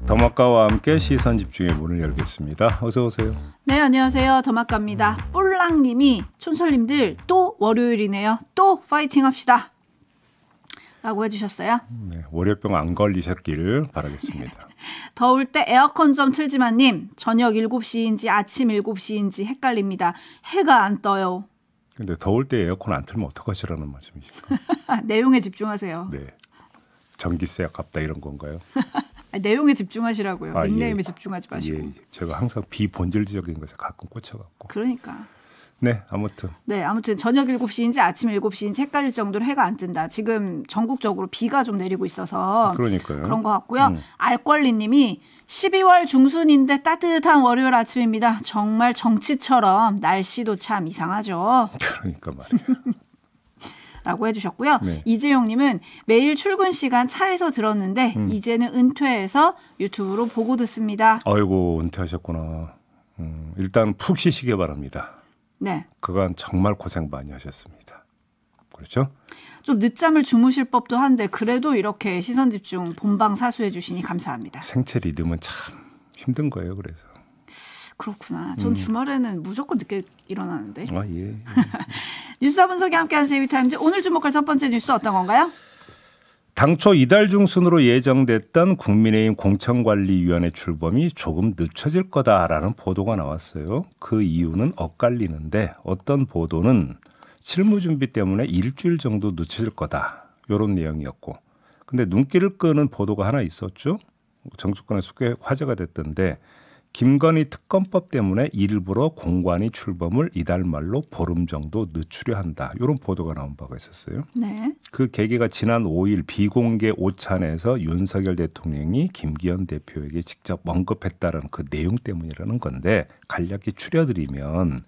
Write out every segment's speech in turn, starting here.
더마카와 함께 시선 집중의 문을 열겠습니다. 어서 오세요. 네, 안녕하세요. 더마카입니다. 뿔랑님이 촌철님들 또 월요일이네요. 또 파이팅 합시다. 라고 해주셨어요. 네, 월요병 안 걸리셨길 바라겠습니다. 더울 때 에어컨 좀 틀지만님 저녁 7시인지 아침 7시인지 헷갈립니다. 해가 안 떠요. 근데 더울 때 에어컨 안 틀면 어떡하시라는 말씀이실까요? 내용에 집중하세요. 네, 전기세 아깝다 이런 건가요? 내용에 집중하시라고요. 닉네임에 집중하지 마시고. 예, 제가 항상 비본질적인 것에 가끔 꽂혀갖고. 그러니까. 네, 아무튼 저녁 7시인지 아침 7시인지 헷갈릴 정도로 해가 안 뜬다. 지금 전국적으로 비가 좀 내리고 있어서 그러니까요. 그런 것 같고요. 알권리님이 12월 중순인데 따뜻한 월요일 아침입니다. 정말 정치처럼 날씨도 참 이상하죠. 그러니까 말이에요. 라고 해주셨고요. 네. 이재용님은 매일 출근 시간 차에서 들었는데 이제는 은퇴해서 유튜브로 보고 듣습니다. 아이고 은퇴하셨구나. 일단 푹 쉬시기 바랍니다. 네. 그간 정말 고생 많이 하셨습니다. 그렇죠? 좀 늦잠을 주무실 법도 한데 그래도 이렇게 시선 집중 본방 사수해 주시니 감사합니다. 생체 리듬은 참 힘든 거예요. 그래서. 그렇구나. 전 주말에는 무조건 늦게 일어나는데. 아 예. 뉴스와 분석이 함께하는 세이비타임즈. 오늘 주목할 첫 번째 뉴스 어떤 건가요? 당초 이달 중순으로 예정됐던 국민의힘 공천관리위원회 출범이 조금 늦춰질 거다라는 보도가 나왔어요. 그 이유는 엇갈리는데 어떤 보도는 실무 준비 때문에 일주일 정도 늦춰질 거다. 이런 내용이었고. 근데 눈길을 끄는 보도가 하나 있었죠. 정치권에서 꽤 화제가 됐던데 김건희 특검법 때문에 일부러 공관위 출범을 이달 말로 보름 정도 늦추려 한다. 이런 보도가 나온 바가 있었어요. 네. 그 계기가 지난 5일 비공개 오찬에서 윤석열 대통령이 김기현 대표에게 직접 언급했다는 그 내용 때문이라는 건데 간략히 추려드리면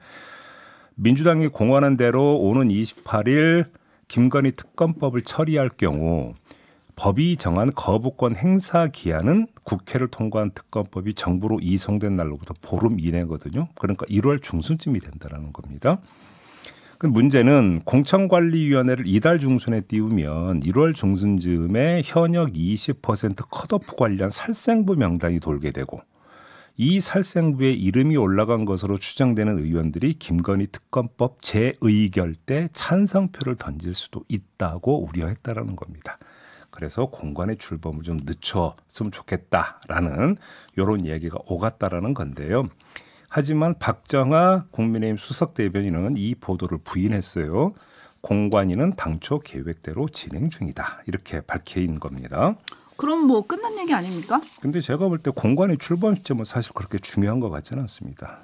민주당이 공언한 대로 오는 28일 김건희 특검법을 처리할 경우 법이 정한 거부권 행사 기한은 국회를 통과한 특검법이 정부로 이송된 날로부터 보름 이내거든요. 그러니까 1월 중순쯤이 된다는 겁니다. 그 문제는 공천관리위원회를 이달 중순에 띄우면 1월 중순쯤에 현역 20% 컷오프 관련 살생부 명단이 돌게 되고 이 살생부에 이름이 올라간 것으로 추정되는 의원들이 김건희 특검법 재의결 때 찬성표를 던질 수도 있다고 우려했다라는 겁니다. 그래서 공관의 출범을 좀 늦췄으면 좋겠다라는 이런 얘기가 오갔다라는 건데요. 하지만 박정아 국민의힘 수석 대변인은 이 보도를 부인했어요. 공관위는 당초 계획대로 진행 중이다. 이렇게 밝힌 겁니다. 그럼 뭐 끝난 얘기 아닙니까? 근데 제가 볼 때 공관위 출범 시점은 사실 그렇게 중요한 것 같지는 않습니다.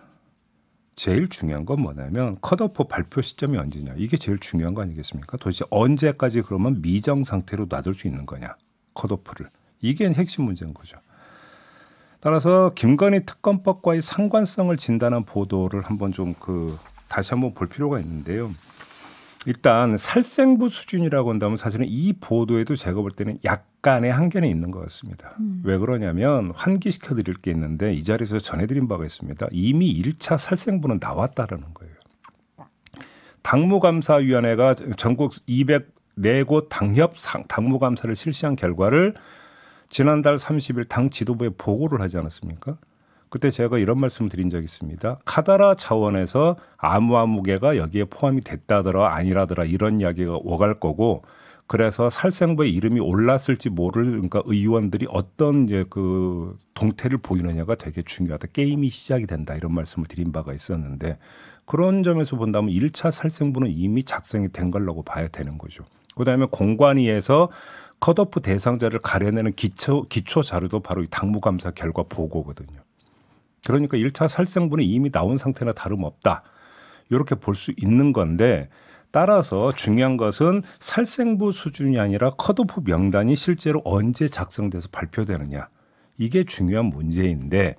제일 중요한 건 뭐냐면 컷오프 발표 시점이 언제냐. 이게 제일 중요한 거 아니겠습니까? 도대체 언제까지 그러면 미정 상태로 놔둘 수 있는 거냐. 컷오프를. 이게 핵심 문제인 거죠. 따라서 김건희 특검법과의 상관성을 진단한 보도를 한번 다시 한번 볼 필요가 있는데요. 일단 살생부 수준이라고 한다면 사실은 이 보도에도 제가 볼 때는 약간의 한계는 있는 것 같습니다. 왜 그러냐면 환기시켜 드릴 게 있는데 이 자리에서 전해드린 바가 있습니다. 이미 1차 살생부는 나왔다라는 거예요. 당무감사위원회가 전국 204곳 당협 당무감사를 실시한 결과를 지난달 30일 당 지도부에 보고를 하지 않았습니까? 그때 제가 이런 말씀을 드린 적이 있습니다. 카다라 차원에서 아무개가 여기에 포함이 됐다더라 아니라더라 이런 이야기가 오갈 거고 그래서 살생부에 이름이 올랐을지 모를 그러니까 의원들이 어떤 이제 그 동태를 보이느냐가 되게 중요하다. 게임이 시작이 된다 이런 말씀을 드린 바가 있었는데 그런 점에서 본다면 1차 살생부는 이미 작성이 된 걸라고 봐야 되는 거죠. 그다음에 공관위에서 컷오프 대상자를 가려내는 기초 자료도 바로 이 당무감사 결과 보고거든요. 그러니까 1차 살생부는 이미 나온 상태나 다름없다. 이렇게 볼 수 있는 건데 따라서 중요한 것은 살생부 수준이 아니라 컷오프 명단이 실제로 언제 작성돼서 발표되느냐. 이게 중요한 문제인데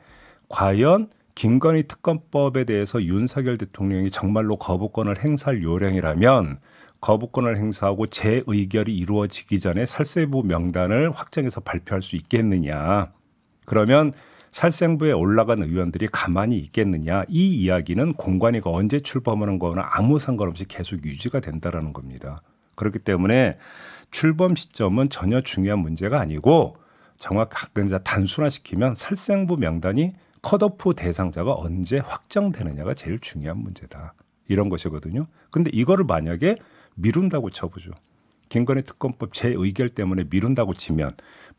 과연 김건희 특검법에 대해서 윤석열 대통령이 정말로 거부권을 행사할 요량이라면 거부권을 행사하고 재의결이 이루어지기 전에 살생부 명단을 확정해서 발표할 수 있겠느냐. 그러면 살생부에 올라간 의원들이 가만히 있겠느냐. 이 이야기는 공관위가 언제 출범하는 거나 아무 상관없이 계속 유지가 된다는 겁니다. 그렇기 때문에 출범 시점은 전혀 중요한 문제가 아니고 정확하게 단순화시키면 살생부 명단이 컷오프 대상자가 언제 확정되느냐가 제일 중요한 문제다. 이런 것이거든요. 근데 이거를 만약에 미룬다고 쳐보죠. 김건희 특검법 재의결 때문에 미룬다고 치면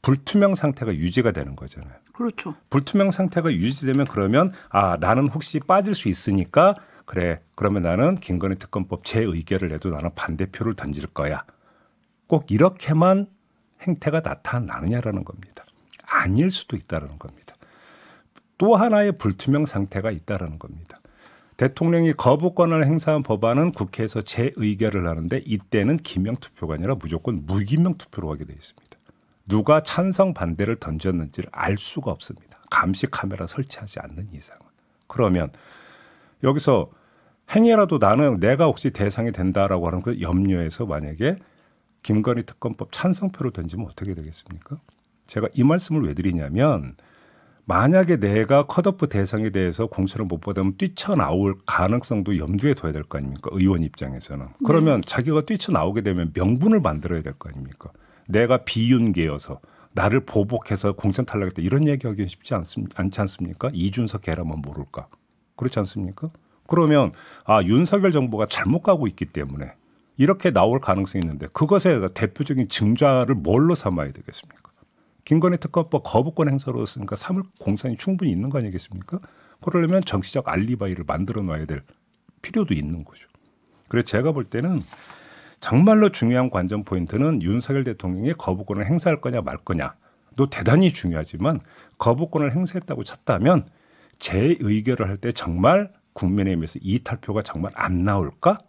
불투명 상태가 유지가 되는 거잖아요. 그렇죠. 불투명 상태가 유지되면 그러면 나는 혹시 빠질 수 있으니까 그래. 그러면 나는 김건희 특검법 재의결을 해도 나는 반대표를 던질 거야. 꼭 이렇게만 행태가 나타나느냐라는 겁니다. 아닐 수도 있다는 겁니다. 또 하나의 불투명 상태가 있다는 겁니다. 대통령이 거부권을 행사한 법안은 국회에서 재의결을 하는데 이때는 기명투표가 아니라 무조건 무기명투표로 하게 돼 있습니다. 누가 찬성 반대를 던졌는지를 알 수가 없습니다. 감시 카메라 설치하지 않는 이상은. 그러면 여기서 행여라도 나는 내가 혹시 대상이 된다라고 하는 그 염려에서 만약에 김건희 특검법 찬성표를 던지면 어떻게 되겠습니까? 제가 이 말씀을 왜 드리냐면 만약에 내가 컷오프 대상에 대해서 공천을 못 받으면 뛰쳐나올 가능성도 염두에 둬야 될 거 아닙니까? 의원 입장에서는. 그러면 자기가 뛰쳐나오게 되면 명분을 만들어야 될 거 아닙니까? 내가 비윤계여서 나를 보복해서 공천 탈락했다 이런 얘기하기는 쉽지 않지 않습니까? 이준석 계라면 모를까? 그렇지 않습니까? 그러면 윤석열 정부가 잘못 가고 있기 때문에 이렇게 나올 가능성이 있는데 그것에 대표적인 증자를 뭘로 삼아야 되겠습니까? 김건희 특검법 거부권 행사로서니까 삼을 공산이 충분히 있는 거 아니겠습니까? 그러려면 정치적 알리바이를 만들어 놔야 될 필요도 있는 거죠. 그래서 제가 볼 때는 정말로 중요한 관전 포인트는 윤석열 대통령이 거부권을 행사할 거냐 말 거냐도 대단히 중요하지만 거부권을 행사했다고 쳤다면 재의결을 할 때 정말 국민의힘에서 이탈표가 정말 안 나올까?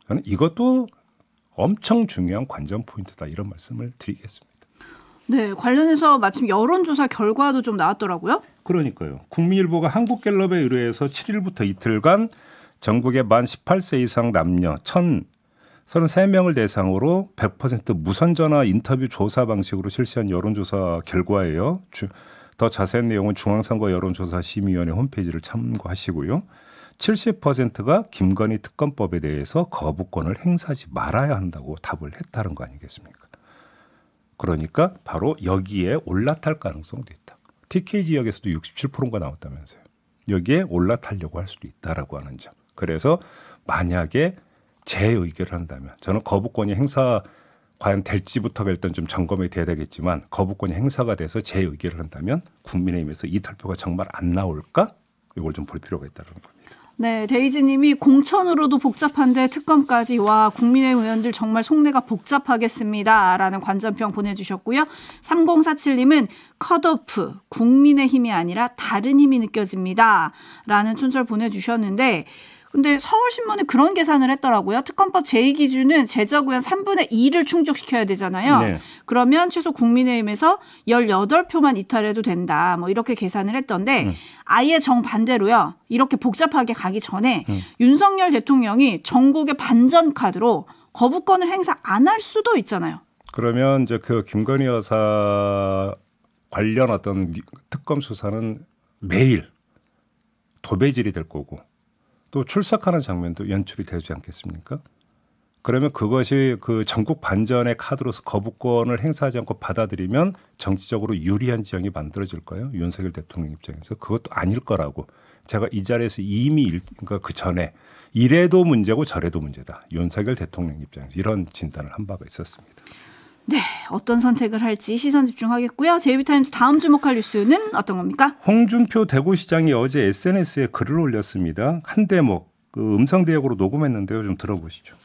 저는 이것도 엄청 중요한 관전 포인트다 이런 말씀을 드리겠습니다. 네, 관련해서 마침 여론조사 결과도 좀 나왔더라고요. 그러니까요. 국민일보가 한국갤럽에 의뢰해서 7일부터 이틀간 전국의 만 18세 이상 남녀 1,033명을 대상으로 100% 무선전화 인터뷰 조사 방식으로 실시한 여론조사 결과예요. 더 자세한 내용은 중앙선거 여론조사심의위원회 홈페이지를 참고하시고요. 70%가 김건희 특검법에 대해서 거부권을 행사하지 말아야 한다고 답을 했다는 거 아니겠습니까? 그러니까 바로 여기에 올라탈 가능성도 있다. TK 지역에서도 67%가 나왔다면서요. 여기에 올라타려고 할 수도 있다라고 하는 점. 그래서 만약에 재의결을 한다면 저는 거부권이 행사 과연 될지부터가 일단 좀 점검이 돼야 되겠지만 거부권이 행사가 돼서 재의결을 한다면 국민의힘에서 이탈표가 정말 안 나올까? 이걸 좀 볼 필요가 있다는 겁니다. 네, 데이지님이 공천으로도 복잡한데 특검까지 와 국민의힘 의원들 정말 속내가 복잡하겠습니다라는 관전평 보내주셨고요. 3047님은 컷오프 국민의힘이 아니라 다른 힘이 느껴집니다라는 촌철 보내주셨는데 근데 서울신문이 그런 계산을 했더라고요. 특검법 제2기준은 제적의원 3분의 2를 충족시켜야 되잖아요. 네. 그러면 최소 국민의힘에서 18표만 이탈해도 된다. 뭐 이렇게 계산을 했던데 아예 정반대로요. 이렇게 복잡하게 가기 전에 윤석열 대통령이 전국의 반전 카드로 거부권을 행사 안 할 수도 있잖아요. 그러면 이제 그 김건희 여사 관련 어떤 특검 수사는 매일 도배질이 될 거고 또 출석하는 장면도 연출이 되지 않겠습니까? 그러면 그것이 그 전국 반전의 카드로서 거부권을 행사하지 않고 받아들이면 정치적으로 유리한 지형이 만들어질 거예요. 윤석열 대통령 입장에서. 그것도 아닐 거라고. 제가 이 자리에서 이미 그러니까 그 전에 이래도 문제고 저래도 문제다. 윤석열 대통령 입장에서 이런 진단을 한 바가 있었습니다. 네, 어떤 선택을 할지 시선 집중하겠고요. 제이비타임즈 다음 주목할 뉴스는 어떤 겁니까? 홍준표 대구시장이 어제 SNS에 글을 올렸습니다. 한 대목 음성 대역으로 녹음했는데요. 좀 들어보시죠.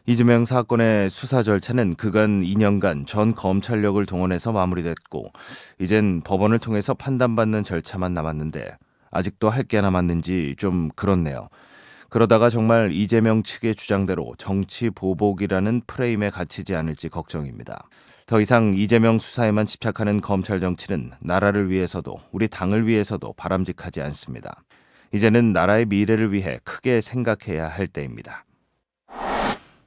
이재명 사건의 수사 절차는 그간 2년간 전 검찰력을 동원해서 마무리됐고 이젠 법원을 통해서 판단받는 절차만 남았는데 아직도 할 게 남았는지 좀 그렇네요. 그러다가 정말 이재명 측의 주장대로 정치 보복이라는 프레임에 갇히지 않을지 걱정입니다. 더 이상 이재명 수사에만 집착하는 검찰 정치는 나라를 위해서도 우리 당을 위해서도 바람직하지 않습니다. 이제는 나라의 미래를 위해 크게 생각해야 할 때입니다.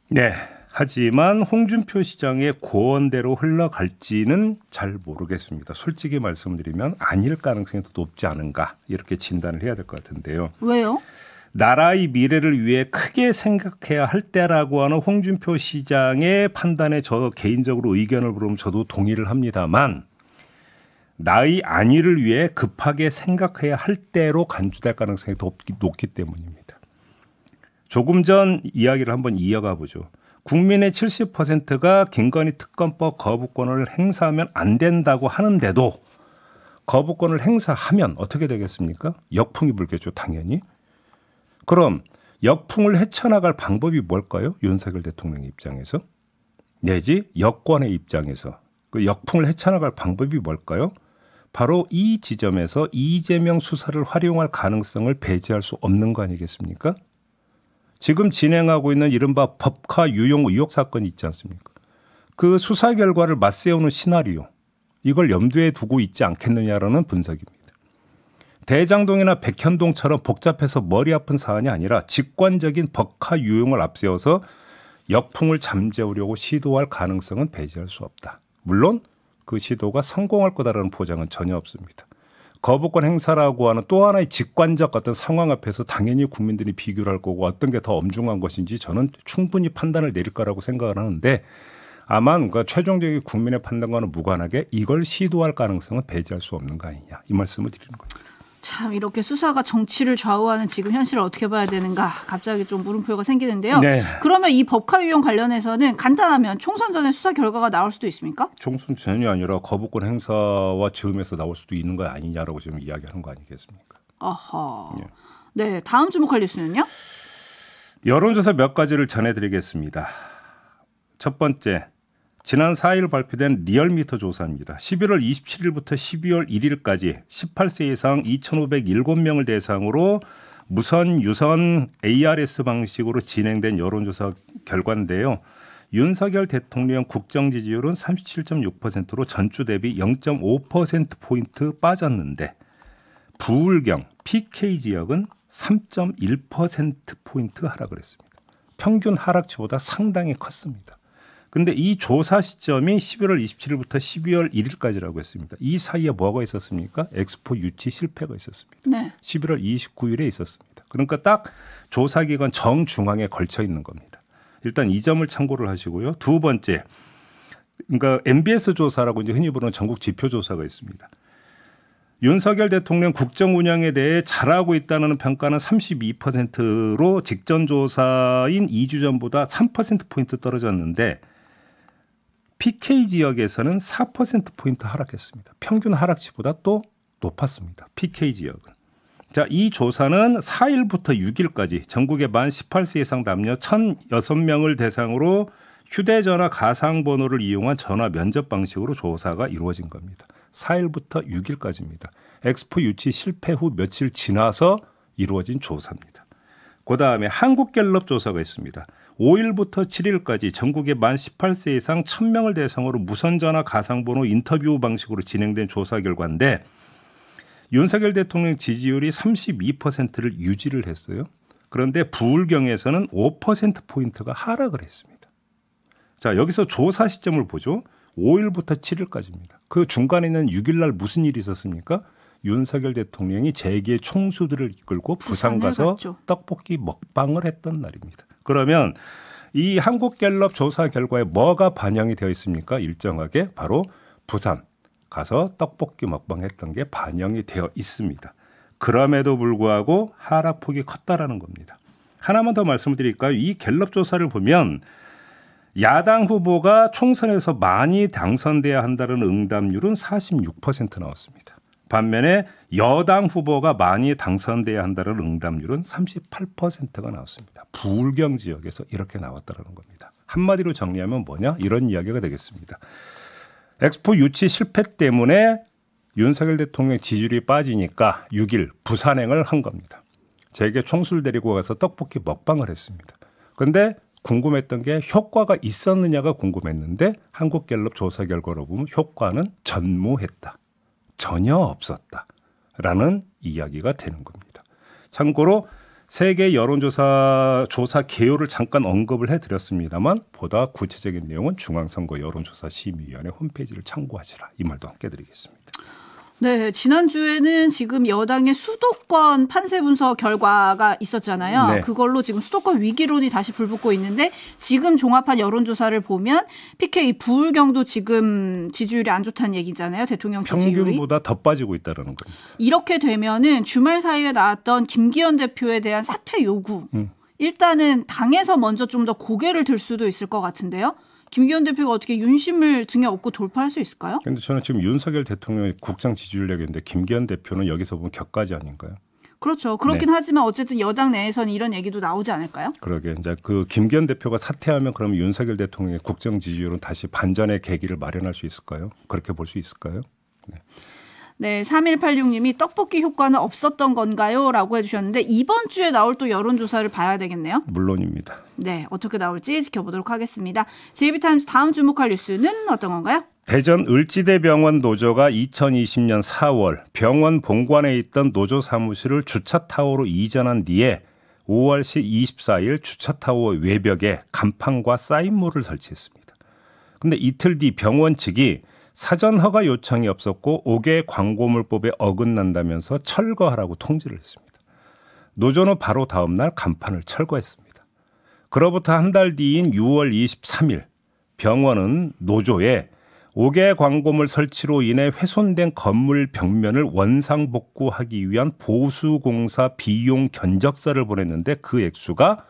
네, 하지만 홍준표 시장의 고언대로 흘러갈지는 잘 모르겠습니다. 솔직히 말씀드리면 아닐 가능성이 더 높지 않은가 이렇게 진단을 해야 될 것 같은데요. 왜요? 나라의 미래를 위해 크게 생각해야 할 때라고 하는 홍준표 시장의 판단에 저 개인적으로 의견을 물으면 저도 동의를 합니다만 나의 안위를 위해 급하게 생각해야 할 때로 간주될 가능성이 더 높기 때문입니다. 조금 전 이야기를 한번 이어가 보죠. 국민의 70%가 김건희 특검법 거부권을 행사하면 안 된다고 하는데도 거부권을 행사하면 어떻게 되겠습니까? 역풍이 불겠죠, 당연히. 그럼 역풍을 헤쳐나갈 방법이 뭘까요? 윤석열 대통령 입장에서 내지 여권의 입장에서 그 역풍을 헤쳐나갈 방법이 뭘까요? 바로 이 지점에서 이재명 수사를 활용할 가능성을 배제할 수 없는 거 아니겠습니까? 지금 진행하고 있는 이른바 법카 유용 의혹 사건이 있지 않습니까? 그 수사 결과를 맞세우는 시나리오 이걸 염두에 두고 있지 않겠느냐라는 분석입니다. 대장동이나 백현동처럼 복잡해서 머리 아픈 사안이 아니라 직관적인 법카 유용을 앞세워서 역풍을 잠재우려고 시도할 가능성은 배제할 수 없다. 물론 그 시도가 성공할 거다라는 보장은 전혀 없습니다. 거부권 행사라고 하는 또 하나의 직관적 어떤 상황 앞에서 당연히 국민들이 비교를 할 거고 어떤 게 더 엄중한 것인지 저는 충분히 판단을 내릴 거라고 생각을 하는데 아마 그러니까 최종적인 국민의 판단과는 무관하게 이걸 시도할 가능성은 배제할 수 없는 거 아니냐 이 말씀을 드리는 거예요. 참 이렇게 수사가 정치를 좌우하는 지금 현실을 어떻게 봐야 되는가 갑자기 좀 물음표가 생기는데요. 네. 그러면 이 법카 유용 관련해서는 간단하면 총선 전에 수사 결과가 나올 수도 있습니까? 총선 전이 아니라 거부권 행사와 즈음에서 나올 수도 있는 거 아니냐라고 지금 이야기하는 거 아니겠습니까? 아하. 네. 다음 주목할 뉴스는요? 여론조사 몇 가지를 전해드리겠습니다. 첫 번째. 지난 4일 발표된 리얼미터 조사입니다. 11월 27일부터 12월 1일까지 18세 이상 2,507명을 대상으로 무선, 유선, ARS 방식으로 진행된 여론조사 결과인데요. 윤석열 대통령 국정 지지율은 37.6%로 전주 대비 0.5%포인트 빠졌는데 부울경, PK 지역은 3.1%포인트 하락을 했습니다. 평균 하락치보다 상당히 컸습니다. 그런데 이 조사 시점이 11월 27일부터 12월 1일까지라고 했습니다. 이 사이에 뭐가 있었습니까? 엑스포 유치 실패가 있었습니다. 네. 11월 29일에 있었습니다. 그러니까 딱 조사 기간 정중앙에 걸쳐 있는 겁니다. 일단 이 점을 참고를 하시고요. 두 번째, 그러니까 MBS 조사라고 이제 흔히 부르는 전국 지표 조사가 있습니다. 윤석열 대통령 국정 운영에 대해 잘하고 있다는 평가는 32%로 직전 조사인 2주 전보다 3%포인트 떨어졌는데 PK 지역에서는 4%포인트 하락했습니다. 평균 하락치보다 또 높았습니다. PK 지역은. 자, 이 조사는 4일부터 6일까지 전국의 만 18세 이상 남녀 1,006명을 대상으로 휴대전화 가상번호를 이용한 전화 면접 방식으로 조사가 이루어진 겁니다. 4일부터 6일까지입니다. 엑스포 유치 실패 후 며칠 지나서 이루어진 조사입니다. 그다음에 한국갤럽 조사가 있습니다. 5일부터 7일까지 전국의 만 18세 이상 1,000명을 대상으로 무선전화 가상번호 인터뷰 방식으로 진행된 조사 결과인데 윤석열 대통령 지지율이 32%를 유지를 했어요. 그런데 부울경에서는 5%포인트가 하락을 했습니다. 자, 여기서 조사 시점을 보죠. 5일부터 7일까지입니다. 그 중간에 있는 6일 날 무슨 일이 있었습니까? 윤석열 대통령이 재계 총수들을 이끌고 부산 가서 갔죠. 떡볶이 먹방을 했던 날입니다. 그러면 이 한국갤럽 조사 결과에 뭐가 반영이 되어 있습니까? 일정하게 바로 부산 가서 떡볶이 먹방했던 게 반영이 되어 있습니다. 그럼에도 불구하고 하락폭이 컸다라는 겁니다. 하나만 더 말씀을 드릴까요? 이 갤럽 조사를 보면 야당 후보가 총선에서 많이 당선돼야 한다는 응답률은 46% 나왔습니다. 반면에 여당 후보가 많이 당선돼야 한다는 응답률은 38%가 나왔습니다. 부울경 지역에서 이렇게 나왔다는 겁니다. 한마디로 정리하면 뭐냐? 이런 이야기가 되겠습니다. 엑스포 유치 실패 때문에 윤석열 대통령 지지율이 빠지니까 6일 부산행을 한 겁니다. 재계 총수를 데리고 가서 떡볶이 먹방을 했습니다. 그런데 궁금했던 게 효과가 있었느냐가 궁금했는데 한국갤럽 조사 결과로 보면 효과는 전무했다. 전혀 없었다라는 이야기가 되는 겁니다. 참고로 세계 여론조사 조사 개요를 잠깐 언급을 해드렸습니다만 보다 구체적인 내용은 중앙선거 여론조사 심의위원회 홈페이지를 참고하시라 이 말도 함께 드리겠습니다. 네, 지난주에는 지금 여당의 수도권 판세 분석 결과가 있었잖아요. 네. 그걸로 지금 수도권 위기론이 다시 불붙고 있는데 지금 종합한 여론조사를 보면 PK 부울경도 지금 지지율이 안 좋다는 얘기잖아요. 대통령 지지율이. 평균보다 더 빠지고 있다는 겁니다. 이렇게 되면은 주말 사이에 나왔던 김기현 대표에 대한 사퇴 요구. 일단은 당에서 먼저 좀 더 고개를 들 수도 있을 것 같은데요. 김기현 대표가 어떻게 윤심을 등에 업고 돌파할 수 있을까요? 그런데 저는 지금 윤석열 대통령의 국장 지지율 얘기인데 김기현 대표는 여기서 보면 격가지 아닌가요? 그렇죠. 그렇긴 하지만 어쨌든 여당 내에서는 이런 얘기도 나오지 않을까요? 그러게 이제 그 김기현 대표가 사퇴하면 그러면 윤석열 대통령의 국정 지지율은 다시 반전의 계기를 마련할 수 있을까요? 그렇게 볼 수 있을까요? 네, 3186님이 떡볶이 효과는 없었던 건가요? 라고 해주셨는데 이번 주에 나올 또 여론조사를 봐야 되겠네요. 물론입니다. 네, 어떻게 나올지 지켜보도록 하겠습니다. JB타임즈 다음 주목할 뉴스는 어떤 건가요? 대전 을지대병원 노조가 2020년 4월 병원 본관에 있던 노조 사무실을 주차타워로 이전한 뒤에 5월 24일 주차타워 외벽에 간판과 사인물을 설치했습니다. 그런데 이틀 뒤 병원 측이 사전 허가 요청이 없었고 5개 광고물법에 어긋난다면서 철거하라고 통지를 했습니다. 노조는 바로 다음 날 간판을 철거했습니다. 그로부터 한 달 뒤인 6월 23일 병원은 노조에 5개 광고물 설치로 인해 훼손된 건물 벽면을 원상복구하기 위한 보수공사 비용 견적서를 보냈는데 그 액수가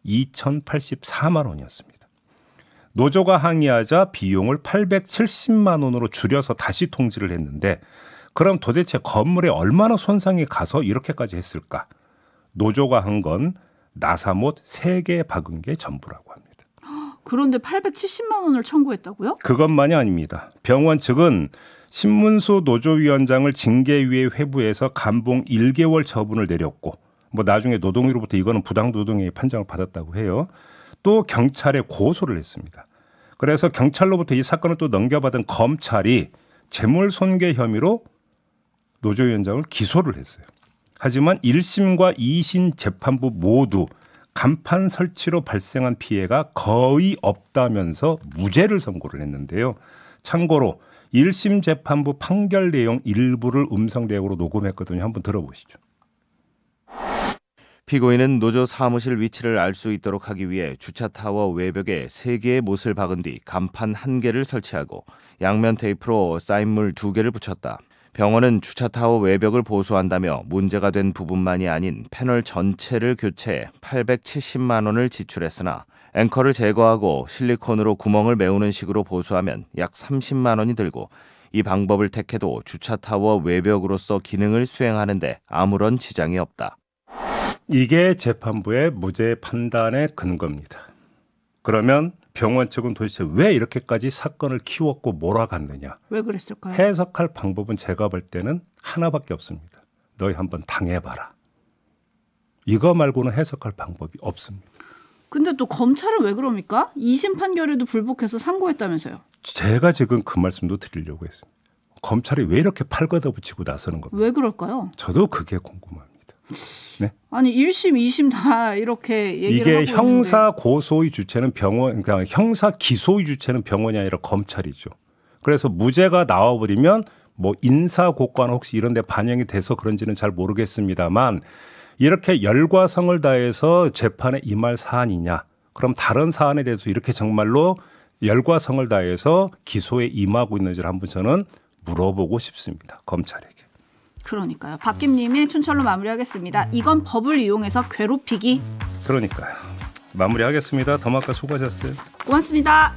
2,084만 원이었습니다. 노조가 항의하자 비용을 870만 원으로 줄여서 다시 통지를 했는데 그럼 도대체 건물에 얼마나 손상이 가서 이렇게까지 했을까? 노조가 한 건 나사못 3개 박은 게 전부라고 합니다. 그런데 870만 원을 청구했다고요? 그것만이 아닙니다. 병원 측은 신문수 노조위원장을 징계위에 회부해서 감봉 1개월 처분을 내렸고 뭐 나중에 노동위로부터 이거는 부당노동행위 판정을 받았다고 해요. 또 경찰에 고소를 했습니다. 그래서 경찰로부터 이 사건을 또 넘겨받은 검찰이 재물손괴 혐의로 노조위원장을 기소를 했어요. 하지만 1심과 2심 재판부 모두 간판 설치로 발생한 피해가 거의 없다면서 무죄를 선고를 했는데요. 참고로 1심 재판부 판결 내용 일부를 음성 대역으로 녹음했거든요. 한번 들어보시죠. 피고인은 노조 사무실 위치를 알 수 있도록 하기 위해 주차타워 외벽에 3개의 못을 박은 뒤 간판 1개를 설치하고 양면 테이프로 사인물 2개를 붙였다. 병원은 주차타워 외벽을 보수한다며 문제가 된 부분만이 아닌 패널 전체를 교체해 870만 원을 지출했으나 앵커를 제거하고 실리콘으로 구멍을 메우는 식으로 보수하면 약 30만 원이 들고 이 방법을 택해도 주차타워 외벽으로서 기능을 수행하는데 아무런 지장이 없다. 이게 재판부의 무죄 판단의 근거입니다. 그러면 병원 측은 도대체 왜 이렇게까지 사건을 키웠고 몰아갔느냐. 왜 그랬을까요? 해석할 방법은 제가 볼 때는 하나밖에 없습니다. 너희 한번 당해봐라. 이거 말고는 해석할 방법이 없습니다. 근데 또 검찰은 왜 그럽니까? 2심 판결에도 불복해서 상고했다면서요. 제가 지금 그 말씀도 드리려고 했습니다. 검찰이 왜 이렇게 팔 걷어붙이고 나서는 겁니까? 왜 그럴까요? 저도 그게 궁금합니다. 네? 아니 1심, 2심 다 이렇게 얘기를 하고 이게 형사 있는데. 고소의 주체는 병원, 그러니까 형사 기소의 주체는 병원이 아니라 검찰이죠. 그래서 무죄가 나와버리면 뭐 인사 고과나 혹시 이런 데 반영이 돼서 그런지는 잘 모르겠습니다만 이렇게 열과성을 다해서 재판에 임할 사안이냐. 그럼 다른 사안에 대해서 이렇게 정말로 열과성을 다해서 기소에 임하고 있는지를 한번 저는 물어보고 싶습니다. 검찰에게. 그러니까요. 박김님이 춘철로 마무리하겠습니다. 이건 법을 이용해서 괴롭히기. 그러니까요. 마무리하겠습니다. 더마카 수고하셨어요. 고맙습니다.